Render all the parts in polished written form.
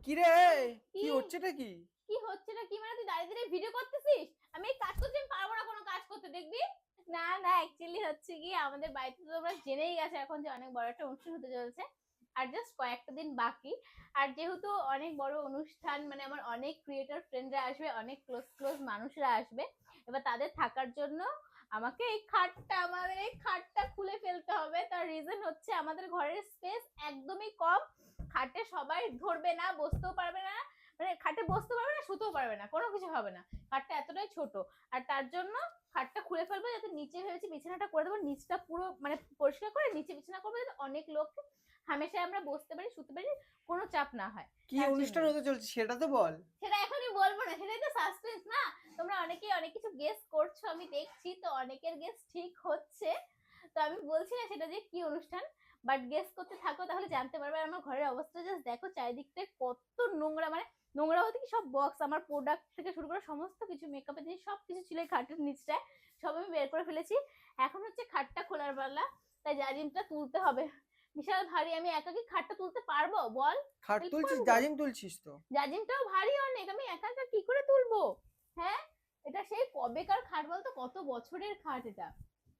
কি রে? কি কি হচ্ছেটা কি? কি হচ্ছেটা কি মানে তুই দাঁড়িয়ে দাঁড়িয়ে ভিডিও করতেছিস? আমি এই কাজ করছি, আমি পারবো না কোনো কাজ করতে, দেখবি? না না, অ্যাকচুয়ালি হচ্ছে কি আমাদের বাড়িতে তো তোমরা জেনেই গেছো এখন যে অনেক বড় একটা অনুষ্ঠান হতে চলছে। আর জাস্ট কয়েকটা দিন বাকি। আর যেহেতু অনেক বড় অনুষ্ঠান, মানে আমার অনেক ক্রিয়েটর ফ্রেন্ডরা আসবে, অনেক ক্লোজ ক্লোজ মানুষরা আসবে। এবার তাদের থাকার জন্য আমাদের এই খাটটা খুলে ফেলতে হবে। তার রিজন হচ্ছে আমাদের ঘরের স্পেস একদমই কম। খাটে সবাই ধরবে না, বসতেও পারবে না, মানে খাটে বসতে পারবে না, শুতেও পারবে না, কোনো কিছু হবে না। খাটটা এতটাই ছোট। আর তার জন্য খাটটা খুলে ফেলবো, যাতে নিচে ভেবেছি বিছানাটা করে দেবো, নিচটা পুরো মানে পরিষ্কার করে নিচে বিছানা করবো, যাতে অনেক লোক হামেশাই আমরা বসতে পারি, শুতে পারি, কোনো চাপ না হয়। কি তার অনুষ্ঠান জন্যই। হতে চলছে সেটা তো বল। সেটা এখনই বলবো না, সেটাই তো সাসপেন্স না। তোমরা অনেকেই অনেক কিছু গেস করছো, আমি দেখছি তো অনেকের গেস ঠিক হচ্ছে। তো আমি বলছি না সেটা যে কি অনুষ্ঠান, বাট গেস করতে থাকো, তাহলে জানতে পারবে। আর আমার ঘরের অবস্থা জাস্ট দেখো, চারিদিকটা কত নোংরা, মানে নোংরা হতে কি, সব বক্স, আমার প্রোডাক্ট থেকে শুরু করে সমস্ত কিছু, মেকআপের জিনিস সবকিছু ছিল এই খাটের নিচটায়। সব আমি বের করে ফেলেছি। এখন হচ্ছে খাটটা খোলার পালা। তাই জাজিমটা তুলতে হবে। বিশাল ভারী, আমি একা কি খাটটা তুলতে পারবো বল? খাট হেল্প তুলছিস, করবো তো? জাজিম তুলছিস তো? জাজিমটাও ভারী অনেক, আমি একা একা কি করে তুলবো? হ্যাঁ, এটা সেই কবেকার খাট বলতো, কত বছরের খাট এটা।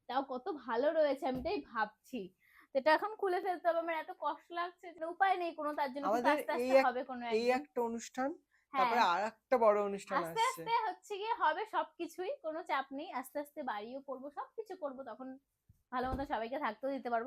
তাও কত ভালো রয়েছে, আমি তাই ভাবছি। এটা এখন খুলে ফেলতে হবে, আমার এত কষ্ট লাগছে, উপায় নেই কোনো, তার জন্য কিন্তু আমাদের আস্তে এই আস্তে এক হবে কোনো এই একদিন। একটা অনুষ্ঠান, হ্যাঁ, তারপরে আর একটা বড় অনুষ্ঠান আস্তে আসছে। আস্তে হচ্ছে গিয়ে হবে সবকিছুই, কোনো চাপ নেই, আস্তে আস্তে বাড়িও করবো, সবকিছু করবো, তখন ভালো মতো সবাইকে থাকতেও দিতে পারবো।